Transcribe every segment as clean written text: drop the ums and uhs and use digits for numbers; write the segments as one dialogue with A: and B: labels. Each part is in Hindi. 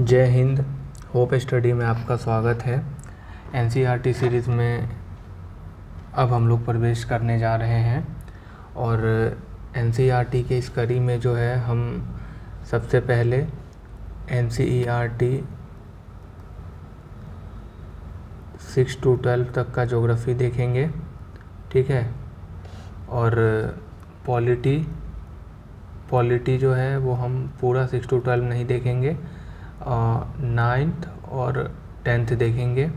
A: जय हिंद। होप स्टडी में आपका स्वागत है। एनसीईआरटी सीरीज़ में अब हम लोग प्रवेश करने जा रहे हैं और एनसीईआरटी के इस कड़ी में जो है हम सबसे पहले एनसीईआरटी 6 to 12 तक का ज्योग्राफी देखेंगे, ठीक है। और पॉलिटी जो है वो हम पूरा 6 to 12 नहीं देखेंगे, 9th और 10th देखेंगे।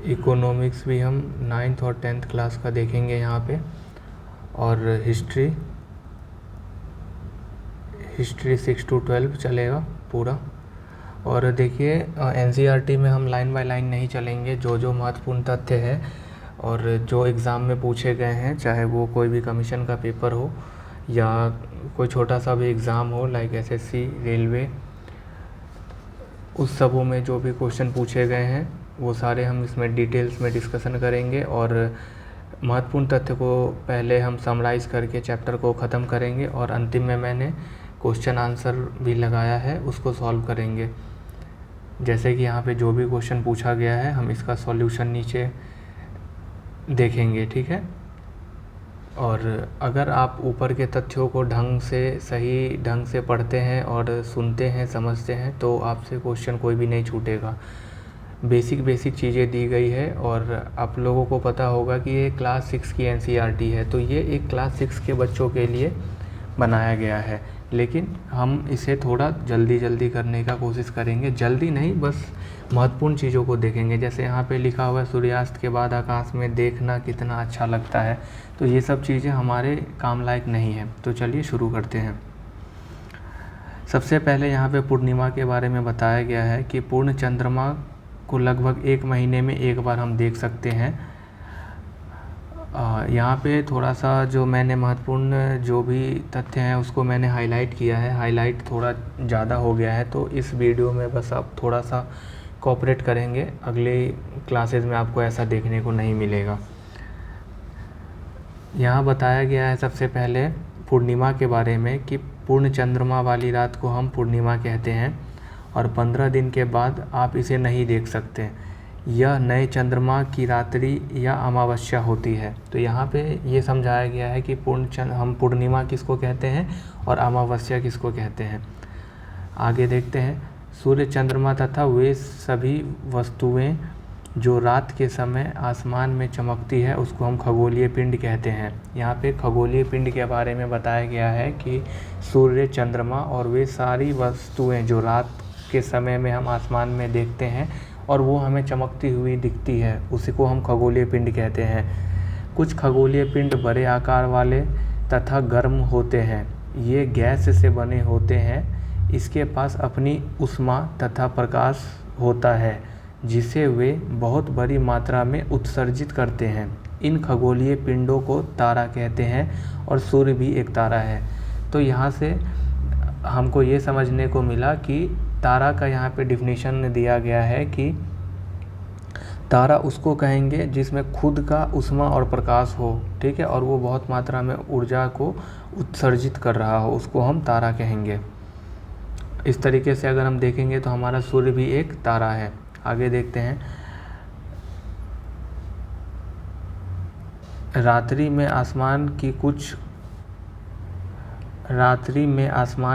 A: इकोनॉमिक्स भी हम 9th और 10th क्लास का देखेंगे यहाँ पे। और हिस्ट्री 6 to 12 चलेगा पूरा। और देखिए एनसीईआरटी में हम लाइन बाय लाइन नहीं चलेंगे, जो महत्वपूर्ण तथ्य है और जो एग्ज़ाम में पूछे गए हैं, चाहे वो कोई भी कमीशन का पेपर हो या कोई छोटा सा भी एग्ज़ाम हो लाइक एसएससी, रेलवे, उस सबों में जो भी क्वेश्चन पूछे गए हैं वो सारे हम इसमें डिटेल्स में डिस्कशन करेंगे। और महत्वपूर्ण तथ्य को पहले हम समराइज़ करके चैप्टर को ख़त्म करेंगे और अंतिम में मैंने क्वेश्चन आंसर भी लगाया है, उसको सॉल्व करेंगे। जैसे कि यहाँ पे जो भी क्वेश्चन पूछा गया है हम इसका सॉल्यूशन नीचे देखेंगे, ठीक है। और अगर आप ऊपर के तथ्यों को सही ढंग से पढ़ते हैं और सुनते हैं, समझते हैं, तो आपसे क्वेश्चन कोई भी नहीं छूटेगा। बेसिक चीज़ें दी गई है और आप लोगों को पता होगा कि ये क्लास 6 की एनसीईआरटी है, तो ये एक क्लास 6 के बच्चों के लिए बनाया गया है। लेकिन हम इसे थोड़ा जल्दी करने का कोशिश करेंगे। जल्दी नहीं, बस महत्वपूर्ण चीज़ों को देखेंगे। जैसे यहाँ पे लिखा हुआ है सूर्यास्त के बाद आकाश में देखना कितना अच्छा लगता है, तो ये सब चीज़ें हमारे काम लायक नहीं है। तो चलिए शुरू करते हैं। सबसे पहले यहाँ पे पूर्णिमा के बारे में बताया गया है कि पूर्ण चंद्रमा को लगभग 1 महीने में एक बार हम देख सकते हैं। यहाँ पे थोड़ा सा जो मैंने महत्वपूर्ण जो भी तथ्य हैं उसको मैंने हाईलाइट किया है। हाईलाइट थोड़ा ज़्यादा हो गया है, तो इस वीडियो में बस आप थोड़ा सा कोऑपरेट करेंगे, अगले क्लासेस में आपको ऐसा देखने को नहीं मिलेगा। यहाँ बताया गया है सबसे पहले पूर्णिमा के बारे में कि पूर्ण चंद्रमा वाली रात को हम पूर्णिमा कहते हैं और 15 दिन के बाद आप इसे नहीं देख सकते। यह नए चंद्रमा की रात्रि या अमावस्या होती है। तो यहाँ पे ये समझाया गया है कि हम पूर्णिमा किसको कहते हैं और अमावस्या किसको कहते हैं। आगे देखते हैं। सूर्य, चंद्रमा तथा वे सभी वस्तुएं जो रात के समय आसमान में चमकती है उसको हम खगोलीय पिंड कहते हैं। यहाँ पे खगोलीय पिंड के बारे में बताया गया है कि सूर्य, चंद्रमा और वे सारी वस्तुएं जो रात के समय में हम आसमान में देखते हैं और वो हमें चमकती हुई दिखती है, उसी को हम खगोलीय पिंड कहते हैं। कुछ खगोलीय पिंड बड़े आकार वाले तथा गर्म होते हैं। ये गैस से बने होते हैं। इसके पास अपनी ऊष्मा तथा प्रकाश होता है जिसे वे बहुत बड़ी मात्रा में उत्सर्जित करते हैं। इन खगोलीय पिंडों को तारा कहते हैं और सूर्य भी एक तारा है। तो यहाँ से हमको ये समझने को मिला कि तारा का यहाँ पे डिफिनीशन दिया गया है कि तारा उसको कहेंगे जिसमें खुद का ऊष्मा और प्रकाश हो, ठीक है, और वो बहुत मात्रा में ऊर्जा को उत्सर्जित कर रहा हो, उसको हम तारा कहेंगे। इस तरीके से अगर हम देखेंगे तो हमारा सूर्य भी एक तारा है। आगे देखते हैं। रात्रि में आसमान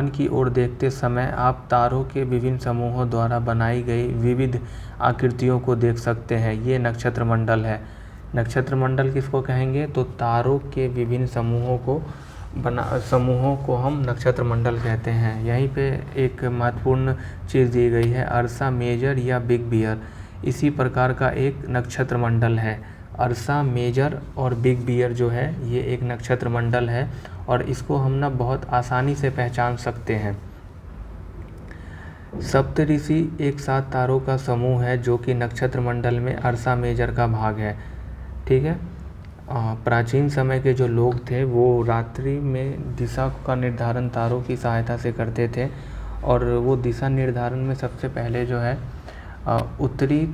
A: की ओर देखते समय आप तारों के विभिन्न समूहों द्वारा बनाई गई विविध आकृतियों को देख सकते हैं। ये नक्षत्र मंडल है। नक्षत्र मंडल किसको कहेंगे? तो तारों के विभिन्न समूहों को हम नक्षत्र मंडल कहते हैं। यहीं पे एक महत्वपूर्ण चीज़ दी गई है, अर्सा मेजर या बिग बियर इसी प्रकार का एक नक्षत्र मंडल है। अर्सा मेजर और बिग बियर जो है ये एक नक्षत्र मंडल है और इसको हम ना बहुत आसानी से पहचान सकते हैं। सप्तऋषि एक 7 तारों का समूह है जो कि नक्षत्र मंडल में अर्सा मेजर का भाग है, ठीक है। प्राचीन समय के जो लोग थे वो रात्रि में दिशा का निर्धारण तारों की सहायता से करते थे और वो दिशा निर्धारण में सबसे पहले जो है उत्तरी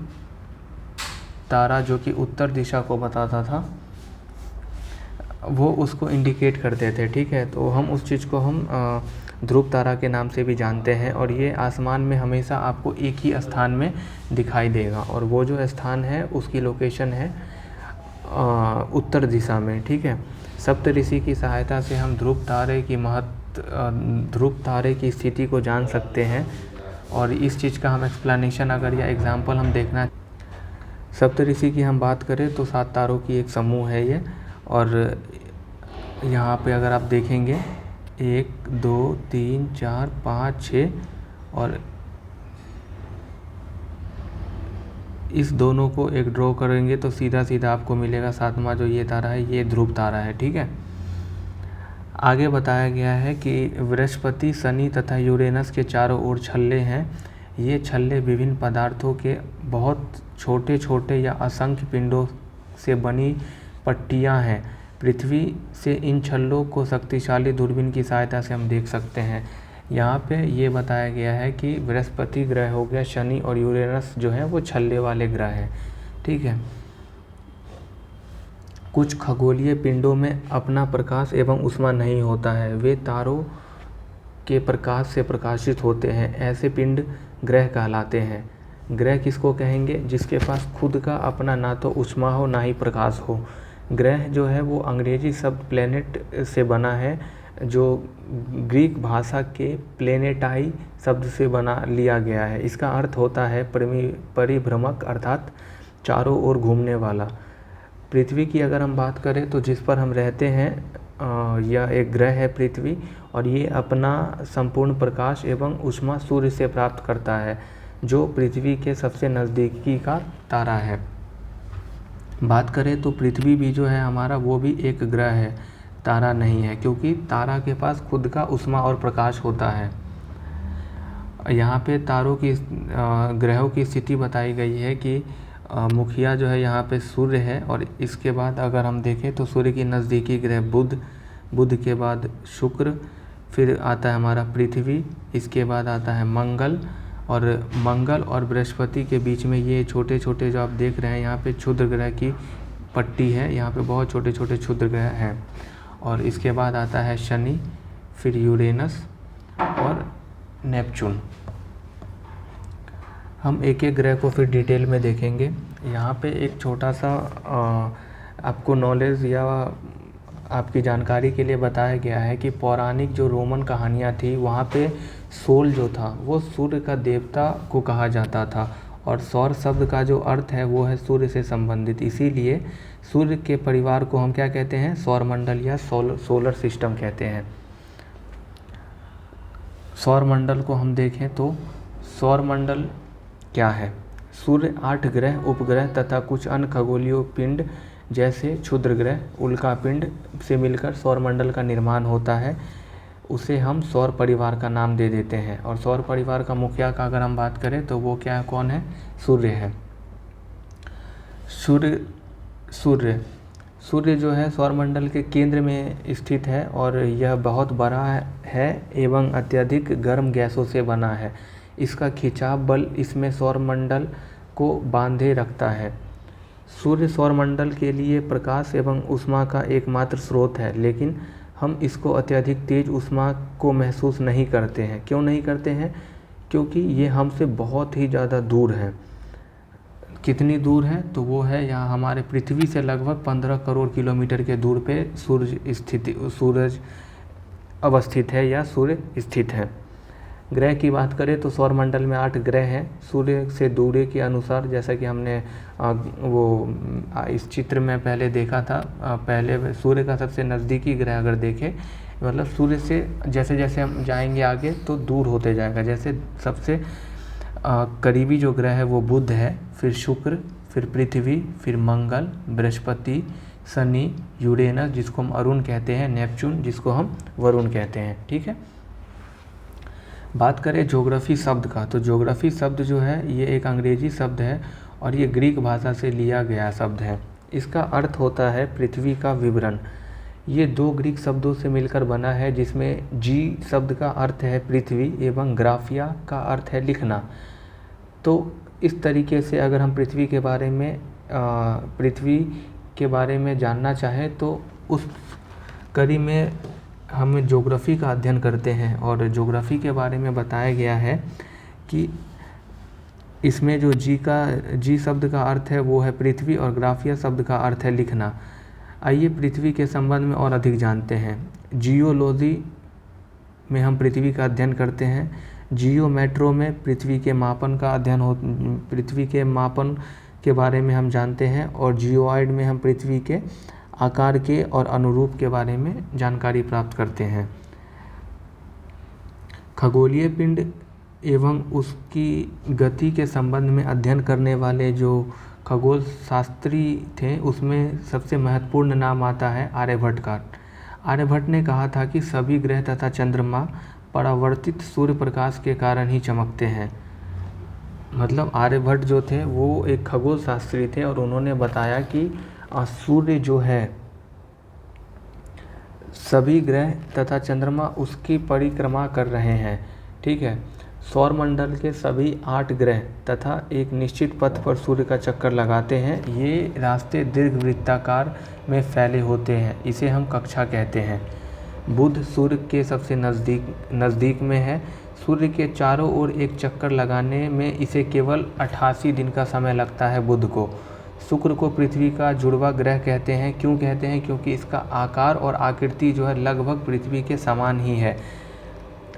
A: तारा जो कि उत्तर दिशा को बताता था, वो उसको इंडिकेट करते थे, ठीक है। तो हम उस चीज़ को हम ध्रुव तारा के नाम से भी जानते हैं, और ये आसमान में हमेशा आपको एक ही स्थान में दिखाई देगा, और वो जो स्थान है उसकी लोकेशन है उत्तर दिशा में, ठीक है। सप्तऋषि की सहायता से हम ध्रुव तारे की स्थिति को जान सकते हैं, और इस चीज़ का हम एक्सप्लेनेशन अगर या एग्जांपल हम देखना, सप्तऋषि की हम बात करें तो 7 तारों की एक समूह है ये। और यहाँ पे अगर आप देखेंगे 1 2 3 4 5 6, और इस दोनों को एक ड्रॉ करेंगे तो सीधा सीधा आपको मिलेगा 7वां जो ये तारा है, ये ध्रुव तारा है, ठीक है। आगे बताया गया है कि बृहस्पति, शनि तथा यूरेनस के चारों ओर छल्ले हैं। ये छल्ले विभिन्न पदार्थों के बहुत छोटे छोटे या असंख्य पिंडों से बनी पट्टियाँ हैं। पृथ्वी से इन छल्लों को शक्तिशाली दूरबीन की सहायता से हम देख सकते हैं। यहाँ पे ये बताया गया है कि बृहस्पति ग्रह हो गया, शनि और यूरेनस जो है वो छल्ले वाले ग्रह हैं, ठीक है। कुछ खगोलीय पिंडों में अपना प्रकाश एवं ऊष्मा नहीं होता है, वे तारों के प्रकाश से प्रकाशित होते हैं। ऐसे पिंड ग्रह कहलाते हैं। ग्रह किसको कहेंगे? जिसके पास खुद का अपना ना तो ऊष्मा हो ना ही प्रकाश हो। ग्रह जो है वो अंग्रेजी शब्द प्लेनेट से बना है, जो ग्रीक भाषा के प्लेनेटाई शब्द से बना लिया गया है। इसका अर्थ होता है परिभ्रमक, अर्थात चारों ओर घूमने वाला। पृथ्वी की अगर हम बात करें तो जिस पर हम रहते हैं यह एक ग्रह है पृथ्वी, और ये अपना संपूर्ण प्रकाश एवं ऊष्मा सूर्य से प्राप्त करता है, जो पृथ्वी के सबसे नज़दीकी का तारा है। बात करें तो पृथ्वी भी जो है हमारा वो भी एक ग्रह है, तारा नहीं है, क्योंकि तारा के पास खुद का ऊष्मा और प्रकाश होता है। यहाँ पे तारों की ग्रहों की स्थिति बताई गई है कि मुखिया जो है यहाँ पे सूर्य है, और इसके बाद अगर हम देखें तो सूर्य की नज़दीकी ग्रह बुध के बाद शुक्र, फिर आता है हमारा पृथ्वी, इसके बाद आता है मंगल और बृहस्पति के बीच में ये छोटे छोटे जो आप देख रहे हैं यहाँ पे क्षुद्र ग्रह की पट्टी है, यहाँ पे बहुत छोटे छोटे क्षुद्र ग्रह हैं। और इसके बाद आता है शनि, फिर यूरेनस और नेपच्यून। हम एक एक ग्रह को फिर डिटेल में देखेंगे। यहाँ पे एक छोटा सा आपको नॉलेज या आपकी जानकारी के लिए बताया गया है कि पौराणिक जो रोमन कहानियाँ थी वहाँ पे सोल जो था वो सूर्य का देवता को कहा जाता था, और सौर शब्द का जो अर्थ है वो है सूर्य से संबंधित। इसीलिए सूर्य के परिवार को हम क्या कहते हैं? सौरमंडल या सोलर सिस्टम कहते हैं। सौरमंडल को हम देखें तो सौरमंडल क्या है? सूर्य, 8 ग्रह, उपग्रह तथा कुछ अन्य खगोलीय पिंड जैसे क्षुद्र ग्रह, उल्का पिंड से मिलकर सौरमंडल का निर्माण होता है। उसे हम सौर परिवार का नाम दे देते हैं। और सौर परिवार का मुखिया का अगर हम बात करें तो वो क्या है, कौन है? सूर्य है। सूर्य जो है सौरमंडल के केंद्र में स्थित है, और यह बहुत बड़ा है एवं अत्यधिक गर्म गैसों से बना है। इसका खिंचाव बल इसमें सौरमंडल को बांधे रखता है। सूर्य सौरमंडल के लिए प्रकाश एवं ऊष्मा का एकमात्र स्रोत है, लेकिन हम इसको अत्यधिक तेज ऊष्मा को महसूस नहीं करते हैं। क्यों नहीं करते हैं? क्योंकि ये हमसे बहुत ही ज़्यादा दूर है। कितनी दूर है? तो वो है यहाँ हमारे पृथ्वी से लगभग 15 करोड़ किलोमीटर के दूर पे सूरज अवस्थित है या सूर्य स्थित है। ग्रह की बात करें तो सौरमंडल में 8 ग्रह हैं। सूर्य से दूरी के अनुसार, जैसा कि हमने इस चित्र में पहले देखा था, पहले सूर्य का सबसे नज़दीकी ग्रह अगर देखें, मतलब सूर्य से जैसे जैसे हम जाएंगे आगे तो दूर होते जाएगा। जैसे सबसे करीबी जो ग्रह है वो बुध है, फिर शुक्र, फिर पृथ्वी, फिर मंगल, बृहस्पति, शनि, यूरेनस जिसको हम अरुण कहते हैं, नेपच्यून जिसको हम वरुण कहते हैं, ठीक है। बात करें ज्योग्राफी शब्द का, तो ज्योग्राफी शब्द जो है ये एक अंग्रेजी शब्द है, और ये ग्रीक भाषा से लिया गया शब्द है। इसका अर्थ होता है पृथ्वी का विवरण। ये 2 ग्रीक शब्दों से मिलकर बना है, जिसमें जी शब्द का अर्थ है पृथ्वी एवं ग्राफिया का अर्थ है लिखना। तो इस तरीके से अगर हम पृथ्वी के बारे में जानना चाहें तो उस कड़ी में हम ज्योग्राफी का अध्ययन करते हैं और ज्योग्राफी के बारे में बताया गया है कि इसमें जो जी शब्द का अर्थ है वो है पृथ्वी और ग्राफिया शब्द का अर्थ है लिखना। आइए पृथ्वी के संबंध में और अधिक जानते हैं। जियोलॉजी में हम पृथ्वी का अध्ययन करते हैं। जियोमेट्रो में पृथ्वी के मापन का अध्ययन पृथ्वी के मापन के बारे में हम जानते हैं और जियोइड में हम पृथ्वी के आकार के और अनुरूप के बारे में जानकारी प्राप्त करते हैं। खगोलीय पिंड एवं उसकी गति के संबंध में अध्ययन करने वाले जो खगोल शास्त्री थे उसमें सबसे महत्वपूर्ण नाम आता है आर्यभट्ट का। आर्यभट्ट ने कहा था कि सभी ग्रह तथा चंद्रमा परावर्तित सूर्य प्रकाश के कारण ही चमकते हैं। मतलब आर्यभट्ट जो थे वो एक खगोल शास्त्री थे और उन्होंने बताया कि सूर्य जो है सभी ग्रह तथा चंद्रमा उसकी परिक्रमा कर रहे हैं। ठीक है, सौरमंडल के सभी 8 ग्रह तथा एक निश्चित पथ पर सूर्य का चक्कर लगाते हैं। ये रास्ते दीर्घवृत्ताकार में फैले होते हैं, इसे हम कक्षा कहते हैं। बुध सूर्य के सबसे नज़दीक में है। सूर्य के चारों ओर एक चक्कर लगाने में इसे केवल 88 दिन का समय लगता है बुध को। शुक्र को पृथ्वी का जुड़वा ग्रह कहते हैं। क्यों कहते हैं? क्योंकि इसका आकार और आकृति जो है लगभग पृथ्वी के समान ही है।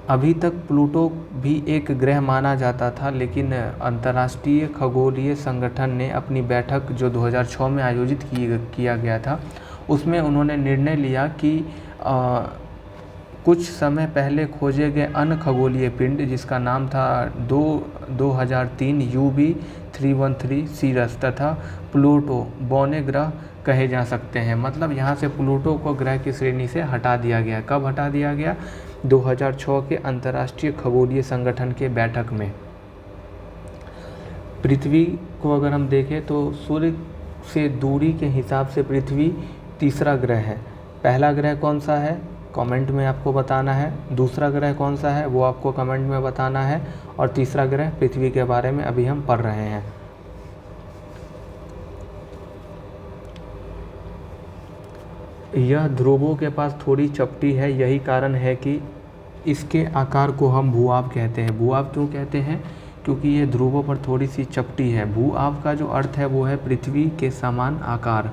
A: अभी तक प्लूटो भी एक ग्रह माना जाता था, लेकिन अंतर्राष्ट्रीय खगोलीय संगठन ने अपनी बैठक जो 2006 में आयोजित किया गया था उसमें उन्होंने निर्णय लिया कि कुछ समय पहले खोजे गए अन्य खगोलीय पिंड जिसका नाम था 2003 UB313 सीरस तथा प्लूटो बौने ग्रह कहे जा सकते हैं। मतलब यहाँ से प्लूटो को ग्रह की श्रेणी से हटा दिया गया। कब हटा दिया गया? 2006 के अंतर्राष्ट्रीय खगोलीय संगठन के बैठक में। पृथ्वी को अगर हम देखें तो सूर्य से दूरी के हिसाब से पृथ्वी तीसरा ग्रह है। पहला ग्रह कौन सा है? कमेंट में आपको बताना है। दूसरा ग्रह कौन सा है वो आपको कमेंट में बताना है। और तीसरा ग्रह पृथ्वी के बारे में अभी हम पढ़ रहे हैं। यह ध्रुवों के पास थोड़ी चपटी है, यही कारण है कि इसके आकार को हम भूआब कहते हैं। भूआब क्यों कहते हैं? क्योंकि ये ध्रुवों पर थोड़ी सी चपटी है। भूआब का जो अर्थ है वो है पृथ्वी के समान आकार।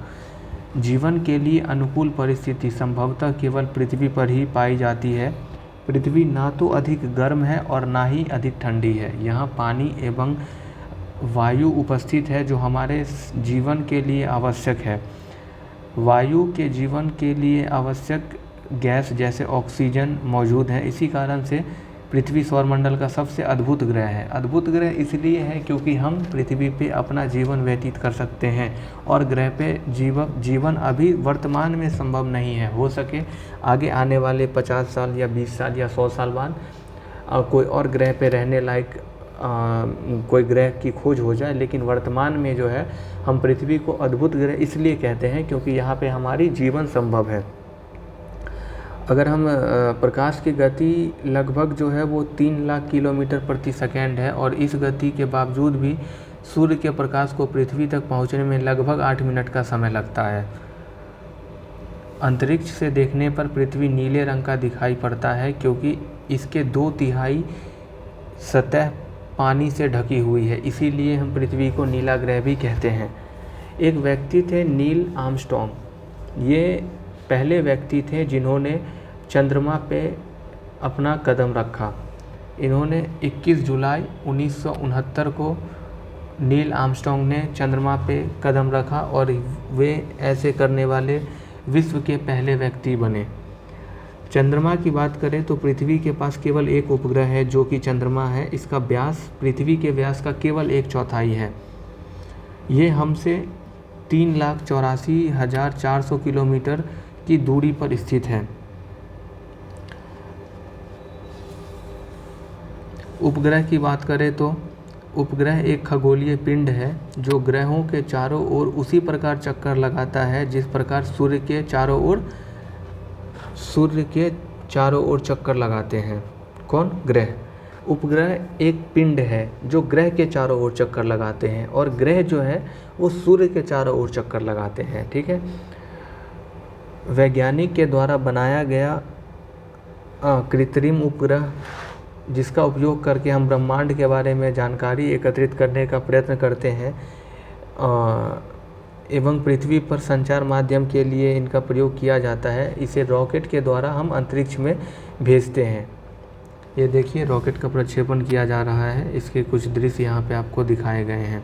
A: जीवन के लिए अनुकूल परिस्थिति संभवतः केवल पृथ्वी पर ही पाई जाती है। पृथ्वी ना तो अधिक गर्म है और ना ही अधिक ठंडी है। यहाँ पानी एवं वायु उपस्थित है जो हमारे जीवन के लिए आवश्यक है। वायु के जीवन के लिए आवश्यक गैस जैसे ऑक्सीजन मौजूद है। इसी कारण से पृथ्वी सौरमंडल का सबसे अद्भुत ग्रह है। अद्भुत ग्रह इसलिए है क्योंकि हम पृथ्वी पे अपना जीवन व्यतीत कर सकते हैं और ग्रह पे जीवन अभी वर्तमान में संभव नहीं है। हो सके आगे आने वाले 50 साल या 20 साल या 100 साल बाद कोई और ग्रह पे रहने लायक कोई ग्रह की खोज हो जाए, लेकिन वर्तमान में जो है हम पृथ्वी को अद्भुत ग्रह इसलिए कहते हैं क्योंकि यहाँ पे हमारी जीवन संभव है। अगर हम प्रकाश की गति लगभग जो है वो 3 लाख किलोमीटर प्रति सेकंड है और इस गति के बावजूद भी सूर्य के प्रकाश को पृथ्वी तक पहुंचने में लगभग 8 मिनट का समय लगता है। अंतरिक्ष से देखने पर पृथ्वी नीले रंग का दिखाई पड़ता है क्योंकि इसके 2/3 सतह पानी से ढकी हुई है, इसीलिए हम पृथ्वी को नीला ग्रह भी कहते हैं। एक व्यक्ति थे नील आर्मस्ट्रॉन्ग। ये पहले व्यक्ति थे जिन्होंने चंद्रमा पे अपना कदम रखा। इन्होंने 21 जुलाई 1969 को नील आर्मस्ट्रॉन्ग ने चंद्रमा पे कदम रखा और वे ऐसे करने वाले विश्व के पहले व्यक्ति बने। चंद्रमा की बात करें तो पृथ्वी के पास केवल एक उपग्रह है जो कि चंद्रमा है। इसका व्यास पृथ्वी के व्यास का केवल 1/4 है। ये हमसे 3,84,400 किलोमीटर की दूरी पर स्थित है। उपग्रह की बात करें तो उपग्रह एक खगोलीय पिंड है जो ग्रहों के चारों ओर उसी प्रकार चक्कर लगाता है जिस प्रकार सूर्य के चारों ओर चक्कर लगाते हैं। कौन? ग्रह। उपग्रह एक पिंड है जो ग्रह के चारों ओर चक्कर लगाते हैं और ग्रह जो है वो सूर्य के चारों ओर चक्कर लगाते हैं। ठीक है। वैज्ञानिक के द्वारा बनाया गया कृत्रिम उपग्रह जिसका उपयोग करके हम ब्रह्मांड के बारे में जानकारी एकत्रित करने का प्रयत्न करते हैं एवं पृथ्वी पर संचार माध्यम के लिए इनका प्रयोग किया जाता है। इसे रॉकेट के द्वारा हम अंतरिक्ष में भेजते हैं। ये देखिए रॉकेट का प्रक्षेपण किया जा रहा है, इसके कुछ दृश्य यहाँ पे आपको दिखाए गए हैं।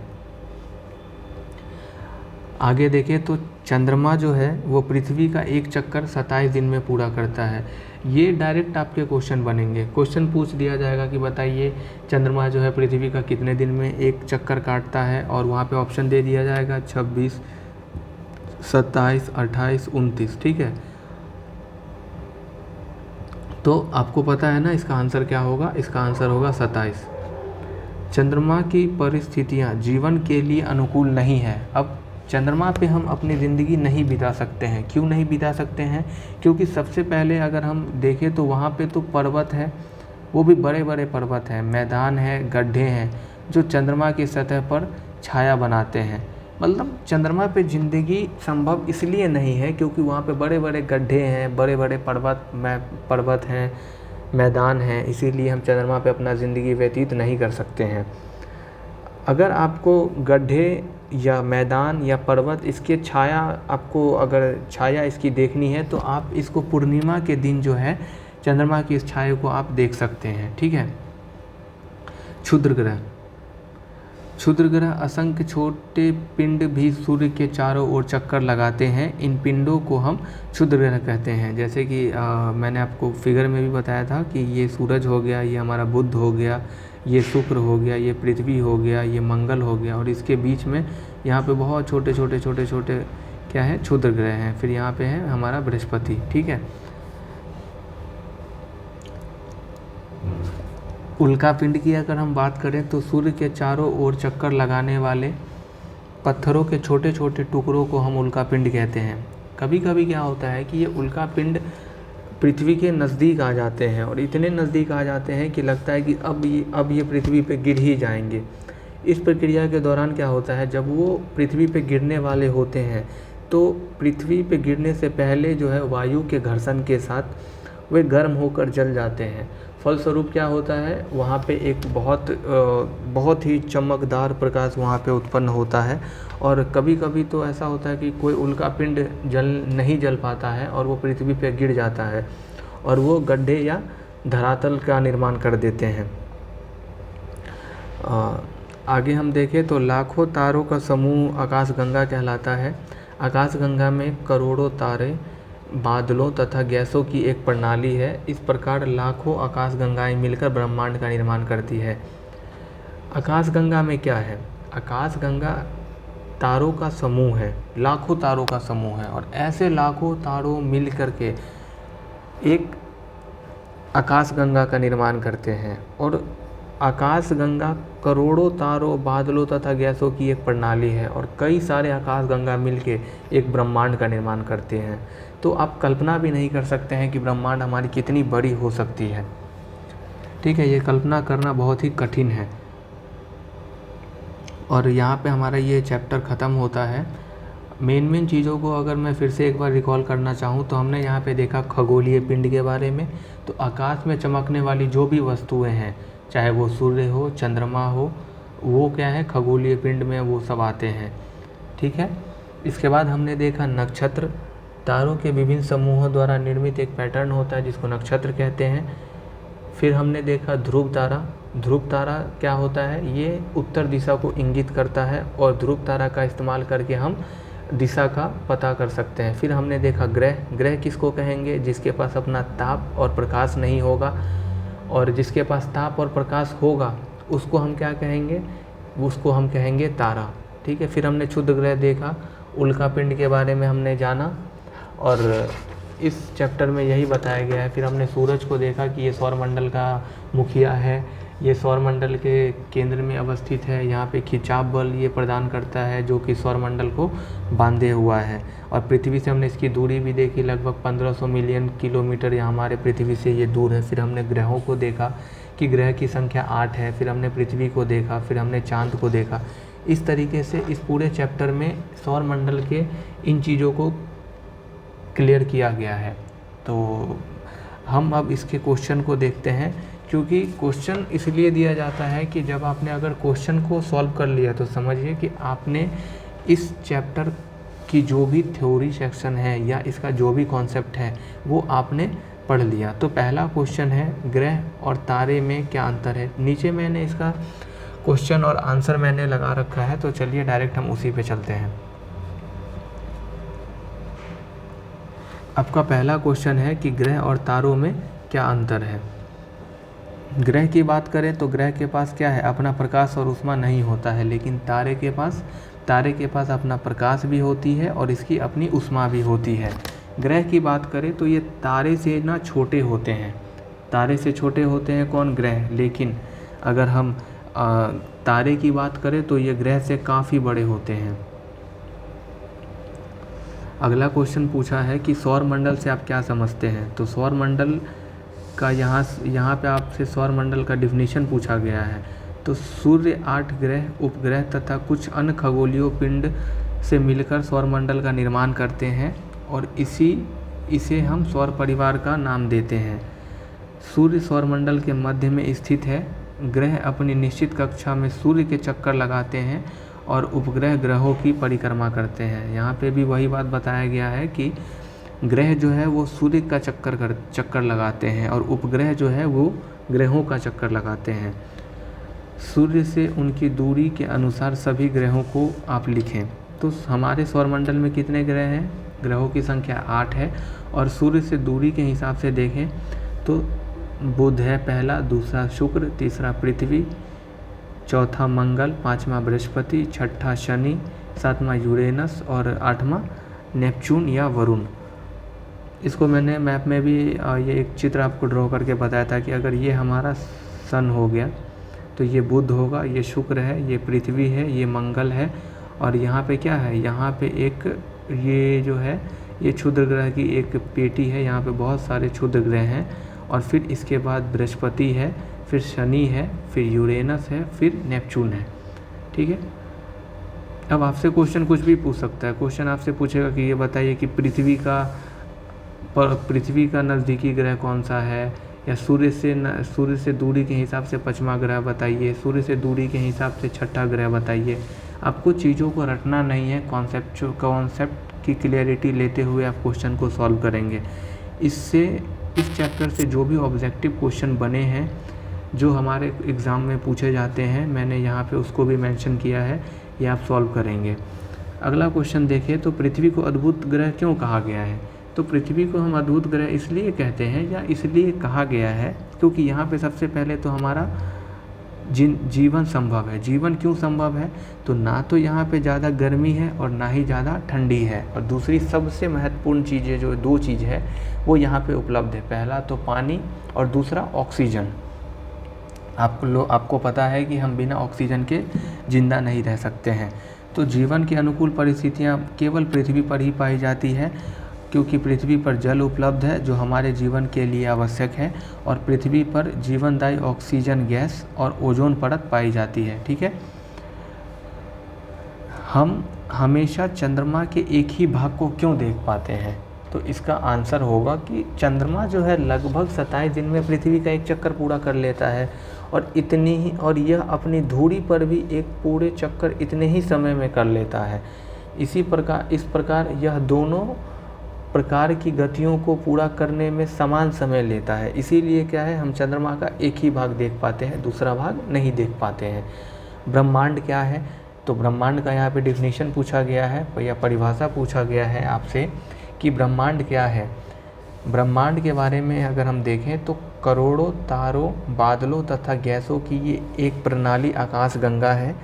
A: आगे देखें तो चंद्रमा जो है वो पृथ्वी का एक चक्कर 27 दिन में पूरा करता है। ये डायरेक्ट आपके क्वेश्चन बनेंगे, क्वेश्चन पूछ दिया जाएगा कि बताइए चंद्रमा जो है पृथ्वी का कितने दिन में एक चक्कर काटता है, और वहाँ पे ऑप्शन दे दिया जाएगा 26, 27, 28, 29। ठीक है, तो आपको पता है ना इसका आंसर क्या होगा, इसका आंसर होगा 27। चंद्रमा की परिस्थितियाँ जीवन के लिए अनुकूल नहीं है। अब चंद्रमा पे हम अपनी ज़िंदगी नहीं बिता सकते हैं। क्यों नहीं बिता सकते हैं? क्योंकि सबसे पहले अगर हम देखें तो वहाँ पे तो पर्वत है, वो भी बड़े बड़े पर्वत हैं, मैदान है, गड्ढे हैं जो चंद्रमा की सतह पर छाया बनाते हैं। मतलब चंद्रमा पे ज़िंदगी संभव इसलिए नहीं है क्योंकि वहाँ पे बड़े बड़े गड्ढे हैं, बड़े बड़े पर्वत हैं, मैदान हैं, इसीलिए हम चंद्रमा पे अपना ज़िंदगी व्यतीत नहीं कर सकते हैं। अगर आपको गड्ढे या मैदान या पर्वत इसके छाया, आपको अगर छाया इसकी देखनी है तो आप इसको पूर्णिमा के दिन जो है चंद्रमा की इस छाया को आप देख सकते हैं। ठीक है। क्षुद्र ग्रह, क्षुद्र ग्रह असंख्य छोटे पिंड भी सूर्य के चारों ओर चक्कर लगाते हैं। इन पिंडों को हम क्षुद्र ग्रह कहते हैं। जैसे कि मैंने आपको फिगर में भी बताया था कि ये सूरज हो गया, ये हमारा बुध हो गया, ये शुक्र हो गया, ये पृथ्वी हो गया, ये मंगल हो गया, और इसके बीच में यहाँ पे बहुत छोटे छोटे क्या है, क्षुद्र ग्रह हैं। फिर यहाँ पे है हमारा बृहस्पति। ठीक है। उल्का पिंड की अगर हम बात करें तो सूर्य के चारों ओर चक्कर लगाने वाले पत्थरों के छोटे छोटे टुकड़ों को हम उल्का पिंड कहते हैं। कभी कभी क्या होता है कि ये उल्का पिंड पृथ्वी के नज़दीक आ जाते हैं, और इतने नज़दीक आ जाते हैं कि लगता है कि अब ये पृथ्वी पे गिर ही जाएंगे। इस प्रक्रिया के दौरान क्या होता है, जब वो पृथ्वी पे गिरने वाले होते हैं तो पृथ्वी पे गिरने से पहले जो है वायु के घर्षण के साथ वे गर्म होकर जल जाते हैं। फलस्वरूप क्या होता है, वहाँ पे एक बहुत ही चमकदार प्रकाश वहाँ पे उत्पन्न होता है। और कभी कभी तो ऐसा होता है कि कोई उल्का पिंड नहीं जल पाता है और वो पृथ्वी पे गिर जाता है और वो गड्ढे या धरातल का निर्माण कर देते हैं। आगे हम देखें तो लाखों तारों का समूह आकाशगंगा कहलाता है। आकाशगंगा में करोड़ों तारे, बादलों तथा गैसों की एक प्रणाली है। इस प्रकार लाखों आकाशगंगाएं मिलकर ब्रह्मांड का निर्माण करती है। आकाशगंगा में क्या है, आकाशगंगा तारों का समूह है, लाखों तारों का समूह है, और ऐसे लाखों तारों मिल करके एक आकाशगंगा का निर्माण करते हैं। और आकाशगंगा करोड़ों तारों, बादलों तथा गैसों की एक प्रणाली है, और कई सारे आकाशगंगा मिलके एक ब्रह्मांड का निर्माण करते हैं। तो आप कल्पना भी नहीं कर सकते हैं कि ब्रह्मांड हमारी कितनी बड़ी हो सकती है। ठीक है, ये कल्पना करना बहुत ही कठिन है। और यहाँ पे हमारा ये चैप्टर ख़त्म होता है। मेन चीज़ों को अगर मैं फिर से एक बार रिकॉल करना चाहूँ तो हमने यहाँ पे देखा खगोलीय पिंड के बारे में। तो आकाश में चमकने वाली जो भी वस्तुएं हैं, चाहे वो सूर्य हो, चंद्रमा हो, वो क्या है, खगोलीय पिंड में वो सब आते हैं। ठीक है। इसके बाद हमने देखा नक्षत्र, तारों के विभिन्न समूहों द्वारा निर्मित एक पैटर्न होता है जिसको नक्षत्र कहते हैं। फिर हमने देखा ध्रुव तारा। ध्रुव तारा क्या होता है, ये उत्तर दिशा को इंगित करता है, और ध्रुव तारा का इस्तेमाल करके हम दिशा का पता कर सकते हैं। फिर हमने देखा ग्रह। ग्रह किसको कहेंगे, जिसके पास अपना ताप और प्रकाश नहीं होगा, और जिसके पास ताप और प्रकाश होगा उसको हम क्या कहेंगे, उसको हम कहेंगे तारा। ठीक है। फिर हमने क्षुद्र ग्रह देखा, उल्का पिंड के बारे में हमने जाना, और इस चैप्टर में यही बताया गया है। फिर हमने सूरज को देखा कि ये सौरमंडल का मुखिया है, ये सौरमंडल के केंद्र में अवस्थित है, यहाँ पे खिंचाव बल ये प्रदान करता है जो कि सौरमंडल को बांधे हुआ है। और पृथ्वी से हमने इसकी दूरी भी देखी, लगभग 1500 मिलियन किलोमीटर या हमारे पृथ्वी से ये दूर है। फिर हमने ग्रहों को देखा कि ग्रह की संख्या 8 है। फिर हमने पृथ्वी को देखा, फिर हमने चाँद को देखा। इस तरीके से इस पूरे चैप्टर में सौरमंडल के इन चीज़ों को क्लियर किया गया है। तो हम अब इसके क्वेश्चन को देखते हैं, क्योंकि क्वेश्चन इसलिए दिया जाता है कि जब आपने अगर क्वेश्चन को सॉल्व कर लिया तो समझिए कि आपने इस चैप्टर की जो भी थ्योरी सेक्शन है या इसका जो भी कॉन्सेप्ट है वो आपने पढ़ लिया। तो पहला क्वेश्चन है, ग्रह और तारे में क्या अंतर है। नीचे मैंने इसका क्वेश्चन और आंसर मैंने लगा रखा है, तो चलिए डायरेक्ट हम उसी पे चलते हैं। आपका पहला क्वेश्चन है कि ग्रह और तारों में क्या अंतर है। ग्रह की बात करें तो ग्रह के पास क्या है, अपना प्रकाश और ऊष्मा नहीं होता है, लेकिन तारे के पास अपना प्रकाश भी होती है और इसकी अपनी ऊष्मा भी होती है। ग्रह की बात करें तो ये तारे से ना छोटे होते हैं, तारे से छोटे होते हैं कौन, ग्रह। लेकिन अगर हम तारे की बात करें तो ये ग्रह से काफ़ी बड़े होते हैं। अगला क्वेश्चन पूछा है कि सौर मंडल से आप क्या समझते हैं। तो सौर मंडल का यहाँ पे आपसे सौर मंडल का डिफिनीशन पूछा गया है। तो सूर्य, 8 ग्रह, उपग्रह तथा कुछ अन्य खगोलीय पिंड से मिलकर सौर मंडल का निर्माण करते हैं और इसे हम सौर परिवार का नाम देते हैं। सूर्य सौरमंडल के मध्य में स्थित है। ग्रह अपनी निश्चित कक्षा में सूर्य के चक्कर लगाते हैं और उपग्रह ग्रहों की परिक्रमा करते हैं। यहाँ पे भी वही बात बताया गया है कि ग्रह जो है वो सूर्य का चक्कर लगाते हैं और उपग्रह जो है वो ग्रहों का चक्कर लगाते हैं। सूर्य से उनकी दूरी के अनुसार सभी ग्रहों को आप लिखें। तो हमारे सौरमंडल में कितने ग्रह हैं, ग्रहों की संख्या 8 है और सूर्य से दूरी के हिसाब से देखें तो बुध है पहला, दूसरा शुक्र, तीसरा पृथ्वी, चौथा मंगल, पाँचवा बृहस्पति, छठा शनि, सातवां यूरेनस और आठवां नेपच्यून या वरुण। इसको मैंने मैप में भी ये एक चित्र आपको ड्रॉ करके बताया था कि अगर ये हमारा सन हो गया तो ये बुध होगा, ये शुक्र है, ये पृथ्वी है, ये मंगल है और यहाँ पे क्या है, यहाँ पे एक ये जो है ये क्षुद्र ग्रह की एक पेटी है। यहाँ पे बहुत सारे क्षुद्र ग्रह हैं और फिर इसके बाद बृहस्पति है, फिर शनि है, फिर यूरेनस है, फिर नेपच्यून है। ठीक है। अब आपसे क्वेश्चन कुछ भी पूछ सकता है। क्वेश्चन आपसे पूछेगा कि ये बताइए कि पृथ्वी का नज़दीकी ग्रह कौन सा है, या सूर्य से दूरी के हिसाब से 5वां ग्रह बताइए, सूर्य से दूरी के हिसाब से 6ठा ग्रह बताइए। आपको चीज़ों को रटना नहीं है, कॉन्सेप्ट की क्लियरिटी लेते हुए आप क्वेश्चन को सॉल्व करेंगे। इस चैप्टर से जो भी ऑब्जेक्टिव क्वेश्चन बने हैं जो हमारे एग्ज़ाम में पूछे जाते हैं, मैंने यहाँ पे उसको भी मेंशन किया है, ये आप सॉल्व करेंगे। अगला क्वेश्चन देखिए, तो पृथ्वी को अद्भुत ग्रह क्यों कहा गया है। तो पृथ्वी को हम अद्भुत ग्रह इसलिए कहते हैं या इसलिए कहा गया है क्योंकि यहाँ पे सबसे पहले तो हमारा जीवन संभव है। जीवन क्यों संभव है, तो ना तो यहाँ पे ज़्यादा गर्मी है और ना ही ज़्यादा ठंडी है, और दूसरी सबसे महत्वपूर्ण चीज़ें जो 2 चीज़ है वो यहाँ पे उपलब्ध है। पहला तो पानी और दूसरा ऑक्सीजन। आपको पता है कि हम बिना ऑक्सीजन के जिंदा नहीं रह सकते हैं। तो जीवन की अनुकूल परिस्थितियाँ केवल पृथ्वी पर ही पाई जाती है, क्योंकि पृथ्वी पर जल उपलब्ध है जो हमारे जीवन के लिए आवश्यक है, और पृथ्वी पर जीवनदायी ऑक्सीजन गैस और ओजोन परत पाई जाती है। ठीक है। हम हमेशा चंद्रमा के एक ही भाग को क्यों देख पाते हैं, तो इसका आंसर होगा कि चंद्रमा जो है लगभग 27 दिन में पृथ्वी का एक चक्कर पूरा कर लेता है, और यह अपनी धुरी पर भी एक पूरे चक्कर इतने ही समय में कर लेता है। इस प्रकार यह दोनों प्रकार की गतियों को पूरा करने में समान समय लेता है। इसीलिए क्या है, हम चंद्रमा का एक ही भाग देख पाते हैं, दूसरा भाग नहीं देख पाते हैं। ब्रह्मांड क्या है, तो ब्रह्मांड का यहाँ पे डिफिनीशन पूछा गया है या परिभाषा पूछा गया है आपसे कि ब्रह्मांड क्या है। ब्रह्मांड के बारे में अगर हम देखें तो करोड़ों तारों, बादलों तथा गैसों की ये एक प्रणाली आकाश गंगा है।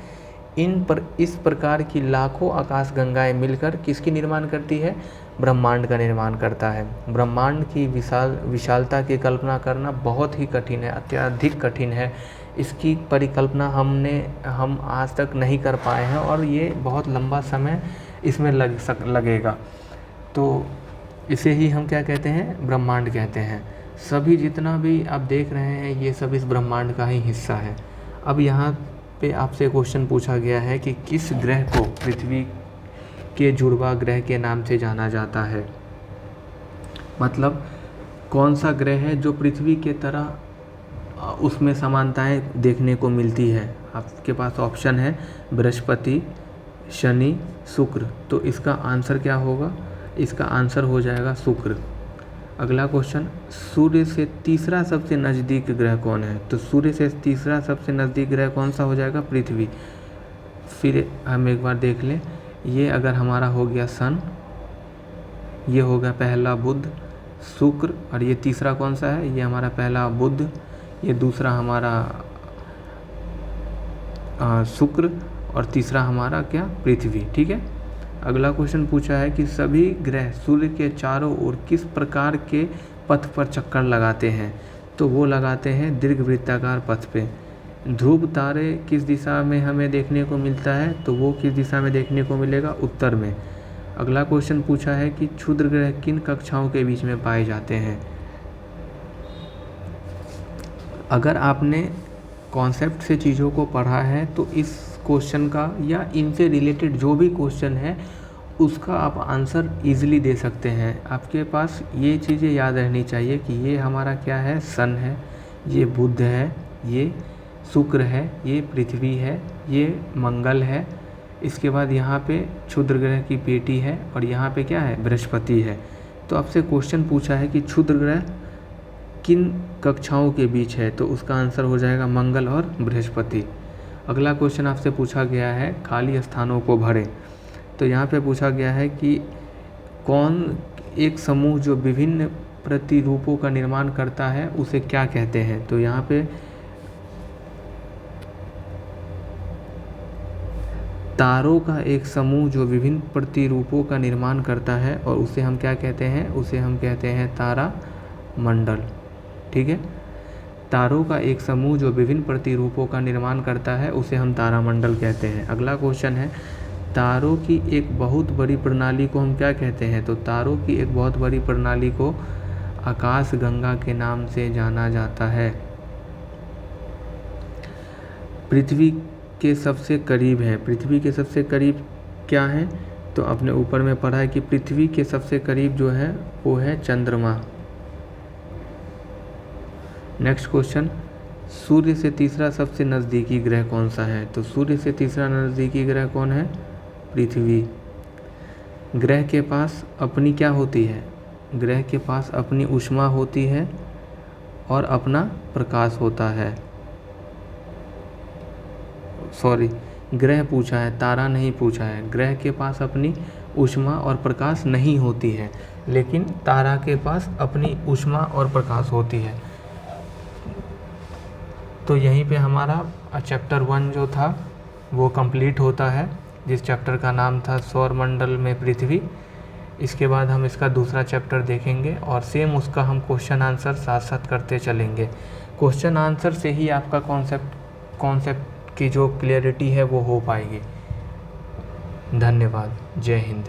A: इस प्रकार की लाखों आकाश गंगाएं मिलकर किसकी निर्माण करती है, ब्रह्मांड का निर्माण करता है। ब्रह्मांड की विशालता की कल्पना करना बहुत ही कठिन है, अत्यधिक कठिन है। इसकी परिकल्पना हम आज तक नहीं कर पाए हैं और ये बहुत लंबा समय इसमें लगेगा। तो इसे ही हम क्या कहते हैं, ब्रह्मांड कहते हैं। सभी जितना भी आप देख रहे हैं ये सब इस ब्रह्मांड का ही हिस्सा है। अब यहाँ पे आपसे क्वेश्चन पूछा गया है कि किस ग्रह को पृथ्वी के जुड़वा ग्रह के नाम से जाना जाता है। मतलब कौन सा ग्रह है जो पृथ्वी के तरह उसमें समानताएं देखने को मिलती है। आपके पास ऑप्शन है बृहस्पति, शनि, शुक्र। तो इसका आंसर क्या होगा? इसका आंसर हो जाएगा शुक्र। अगला क्वेश्चन, सूर्य से तीसरा सबसे नज़दीक ग्रह कौन है? तो सूर्य से तीसरा सबसे नज़दीक ग्रह कौन सा हो जाएगा? पृथ्वी। फिर हम एक बार देख लें, ये अगर हमारा हो गया सन, ये हो गया पहला बुध, शुक्र, और ये तीसरा कौन सा है? ये हमारा पहला बुध, ये दूसरा हमारा शुक्र, और तीसरा हमारा क्या? पृथ्वी। ठीक है। अगला क्वेश्चन पूछा है कि सभी ग्रह सूर्य के चारों ओर किस प्रकार के पथ पर चक्कर लगाते हैं? तो वो लगाते हैं दीर्घवृत्ताकार पथ पे। ध्रुव तारे किस दिशा में हमें देखने को मिलता है? तो वो किस दिशा में देखने को मिलेगा? उत्तर में। अगला क्वेश्चन पूछा है कि क्षुद्र ग्रह किन कक्षाओं के बीच में पाए जाते हैं? अगर आपने कॉन्सेप्ट से चीज़ों को पढ़ा है तो इस क्वेश्चन का या इनसे रिलेटेड जो भी क्वेश्चन है उसका आप आंसर इजीली दे सकते हैं। आपके पास ये चीज़ें याद रहनी चाहिए कि ये हमारा क्या है? सन है, ये बुध है, ये शुक्र है, ये पृथ्वी है, ये मंगल है। इसके बाद यहाँ पे क्षुद्र ग्रह की पेटी है और यहाँ पे क्या है? बृहस्पति है। तो आपसे क्वेश्चन पूछा है कि क्षुद्र ग्रह किन कक्षाओं के बीच है? तो उसका आंसर हो जाएगा मंगल और बृहस्पति। अगला क्वेश्चन आपसे पूछा गया है खाली स्थानों को भरें। तो यहाँ पे पूछा गया है कि कौन एक समूह जो विभिन्न प्रतिरूपों का निर्माण करता है उसे क्या कहते हैं? तो यहाँ पे तारों का एक समूह जो विभिन्न प्रतिरूपों का निर्माण करता है और उसे हम क्या कहते हैं? उसे हम कहते हैं तारा मंडल। ठीक है। तारों का एक समूह जो विभिन्न प्रतिरूपों का निर्माण करता है उसे हम तारामंडल कहते हैं। अगला क्वेश्चन है तारों की एक बहुत बड़ी प्रणाली को हम क्या कहते हैं? तो तारों की एक बहुत बड़ी प्रणाली को आकाश गंगा के नाम से जाना जाता है। पृथ्वी के सबसे करीब है। पृथ्वी के सबसे करीब क्या है? तो अपने ऊपर में पढ़ा है कि पृथ्वी के सबसे करीब जो है वो है चंद्रमा। नेक्स्ट क्वेश्चन, सूर्य से तीसरा सबसे नज़दीकी ग्रह कौन सा है? तो सूर्य से तीसरा नज़दीकी ग्रह कौन है? पृथ्वी। ग्रह के पास अपनी क्या होती है? ग्रह के पास अपनी ऊष्मा होती है और अपना प्रकाश होता है। सॉरी, ग्रह पूछा है, तारा नहीं पूछा है। ग्रह के पास अपनी ऊष्मा और प्रकाश नहीं होती है, लेकिन तारा के पास अपनी ऊष्मा और प्रकाश होती है। तो यहीं पे हमारा चैप्टर 1 जो था वो कंप्लीट होता है, जिस चैप्टर का नाम था सौरमंडल में पृथ्वी। इसके बाद हम इसका दूसरा चैप्टर देखेंगे और सेम उसका हम क्वेश्चन आंसर साथ साथ करते चलेंगे। क्वेश्चन आंसर से ही आपका कॉन्सेप्ट की जो क्लियरिटी है वो हो पाएगी। धन्यवाद। जय हिंद।